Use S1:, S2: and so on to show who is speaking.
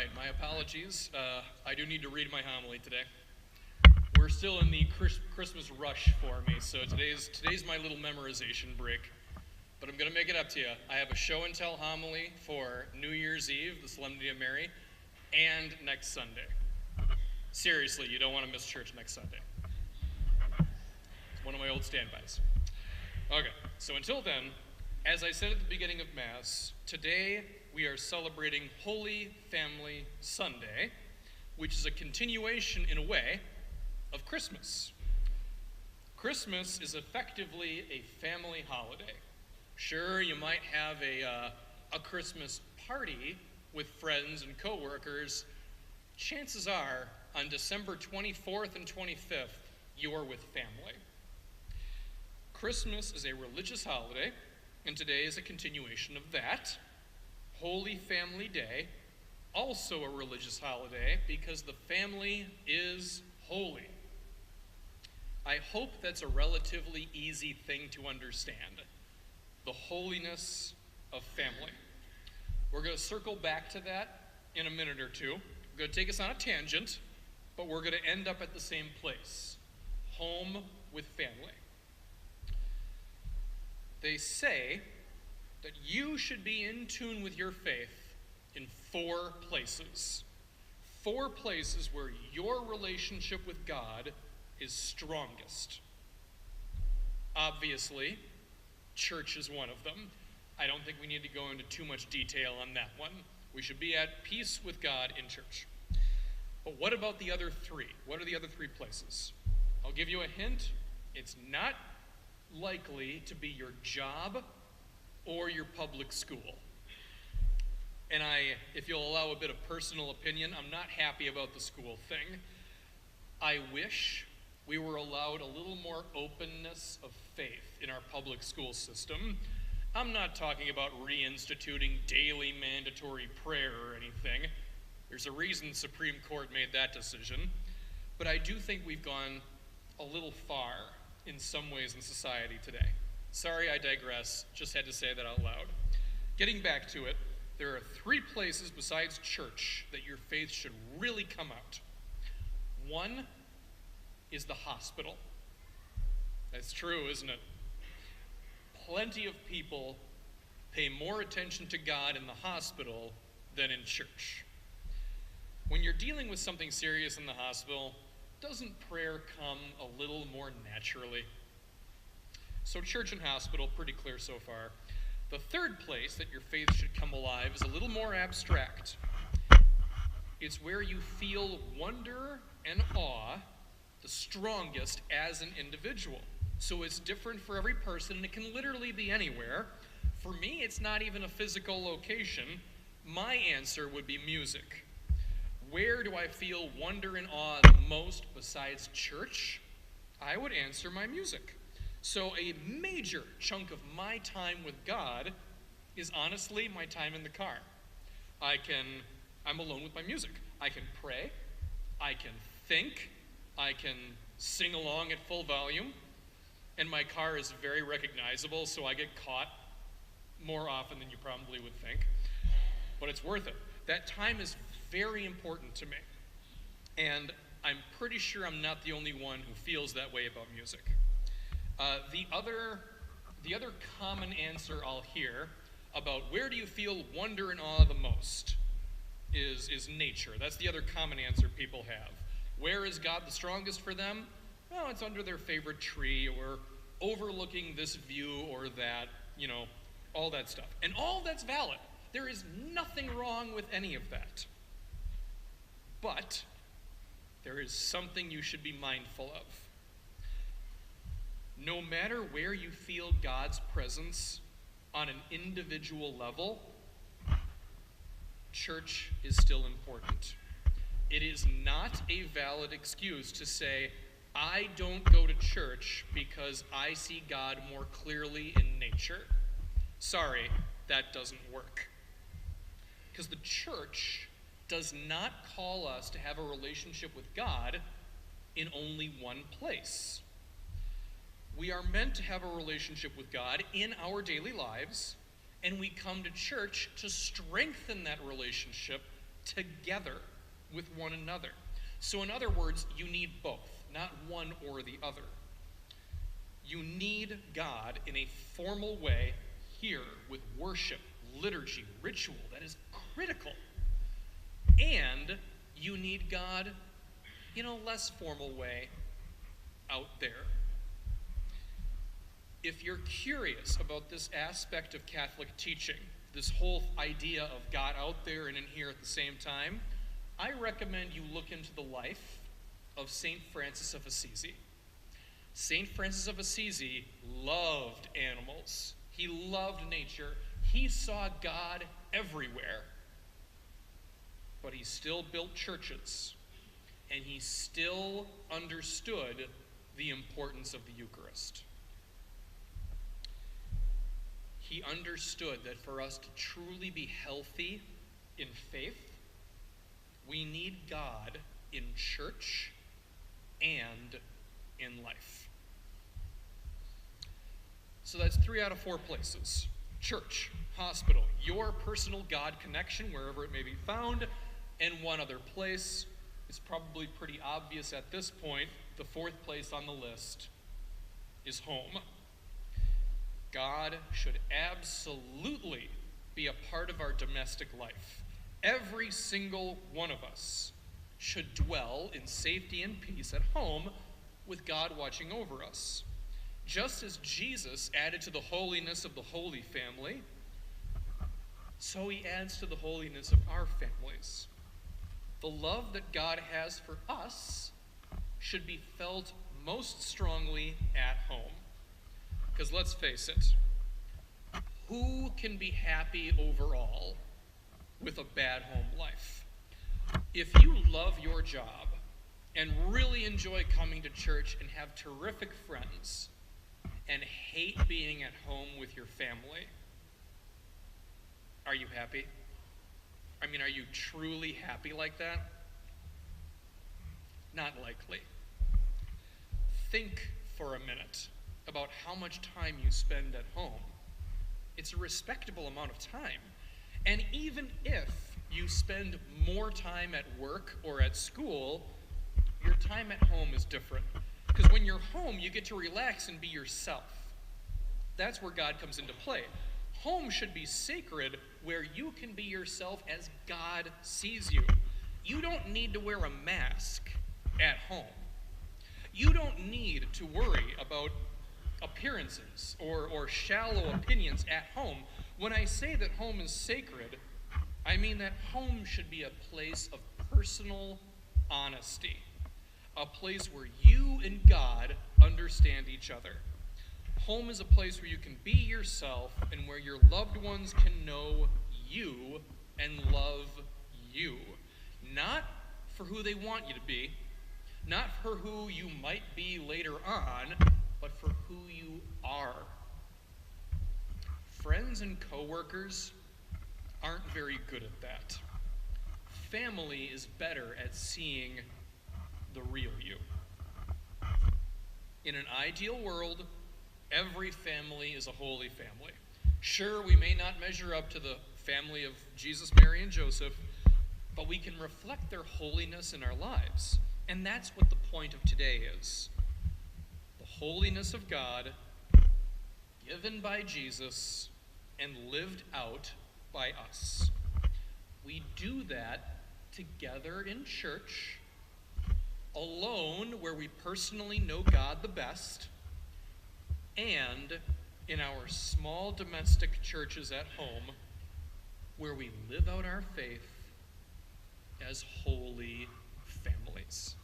S1: right, my apologies. I do need to read my homily today. We're still in the Christmas rush for me, so today's my little memorization break. But I'm going to make it up to you. I have a show and tell homily for New Year's Eve, the Solemnity of Mary, and next Sunday. Seriously, you don't want to miss church next Sunday. It's one of my old standbys. Okay, so until then, as I said at the beginning of Mass, today we are celebrating Holy Family Sunday, which is a continuation, in a way, of Christmas. Christmas is effectively a family holiday. Sure, you might have a Christmas party with friends and coworkers. Chances are, on December 24th and 25th, you're with family. Christmas is a religious holiday, and today is a continuation of that. Holy Family Day, also a religious holiday, because the family is holy. I hope that's a relatively easy thing to understand. The holiness of family. We're going to circle back to that in a minute or two. We're going to take us on a tangent, but we're going to end up at the same place. Home with family. They say that you should be in tune with your faith in 4 places. 4 places where your relationship with God is strongest. Obviously, church is one of them. I don't think we need to go into too much detail on that one. We should be at peace with God in church. But what about the other 3? What are the other 3 places? I'll give you a hint. It's not likely to be your job or your public school. And if you'll allow a bit of personal opinion, I'm not happy about the school thing. I wish we were allowed a little more openness of faith in our public school system. I'm not talking about reinstituting daily mandatory prayer or anything. There's a reason the Supreme Court made that decision. But I do think we've gone a little far in some ways in society today. Sorry, I digress. Just had to say that out loud. Getting back to it, there are 3 places besides church that your faith should really come out. One is the hospital. That's true, isn't it? Plenty of people pay more attention to God in the hospital than in church. When you're dealing with something serious in the hospital, doesn't prayer come a little more naturally? So church and hospital, pretty clear so far. The 3rd place that your faith should come alive is a little more abstract. It's where you feel wonder and awe the strongest as an individual. So it's different for every person, and it can literally be anywhere. For me, it's not even a physical location. My answer would be music. Where do I feel wonder and awe the most besides church? I would answer my music. So a major chunk of my time with God is honestly my time in the car. I'm alone with my music. I can pray, I can think, I can sing along at full volume, and my car is very recognizable, so I get caught more often than you probably would think. But it's worth it. That time is very important to me. And I'm pretty sure I'm not the only one who feels that way about music. The other common answer I'll hear about where do you feel wonder and awe the most is nature. That's the other common answer people have. Where is God the strongest for them? Well, it's under their favorite tree or overlooking this view or that, all that stuff. And all that's valid. There is nothing wrong with any of that. But there is something you should be mindful of. No matter where you feel God's presence on an individual level, church is still important. It is not a valid excuse to say, I don't go to church because I see God more clearly in nature. Sorry, that doesn't work. Because the church does not call us to have a relationship with God in only one place. We are meant to have a relationship with God in our daily lives, and we come to church to strengthen that relationship together with one another. So in other words, you need both, not one or the other. You need God in a formal way here with worship, liturgy, ritual. That is critical. And you need God in a less formal way out there. If you're curious about this aspect of Catholic teaching, this whole idea of God out there and in here at the same time, I recommend you look into the life of St. Francis of Assisi. St. Francis of Assisi loved animals. He loved nature. He saw God everywhere. But he still built churches, and he still understood the importance of the Eucharist. He understood that for us to truly be healthy in faith, we need God in church and in life. So that's 3 out of 4 places. Church, hospital, your personal God connection, wherever it may be found, and one other place. It's probably pretty obvious at this point. The 4th place on the list is home. God should absolutely be a part of our domestic life. Every single one of us should dwell in safety and peace at home with God watching over us. Just as Jesus added to the holiness of the Holy Family, so he adds to the holiness of our families. The love that God has for us should be felt most strongly at home. Because let's face it, who can be happy overall with a bad home life? If you love your job and really enjoy coming to church and have terrific friends and hate being at home with your family, are you happy? I mean, are you truly happy like that? Not likely. Think for a minute about how much time you spend at home. It's a respectable amount of time. And even if you spend more time at work or at school, your time at home is different. Because when you're home, you get to relax and be yourself. That's where God comes into play. Home should be sacred, where you can be yourself as God sees you. You don't need to wear a mask at home. You don't need to worry about appearances or shallow opinions at home. When I say that home is sacred, I mean that home should be a place of personal honesty, a place where you and God understand each other. Home is a place where you can be yourself and where your loved ones can know you and love you. Not for who they want you to be, not for who you might be later on, but for who you are. Friends and coworkers aren't very good at that. Family is better at seeing the real you. In an ideal world, every family is a holy family. Sure, we may not measure up to the family of Jesus, Mary, and Joseph, but we can reflect their holiness in our lives. And that's what the point of today is. The holiness of God, given by Jesus and lived out by us. We do that together in church, alone where we personally know God the best, and in our small domestic churches at home where we live out our faith as holy families.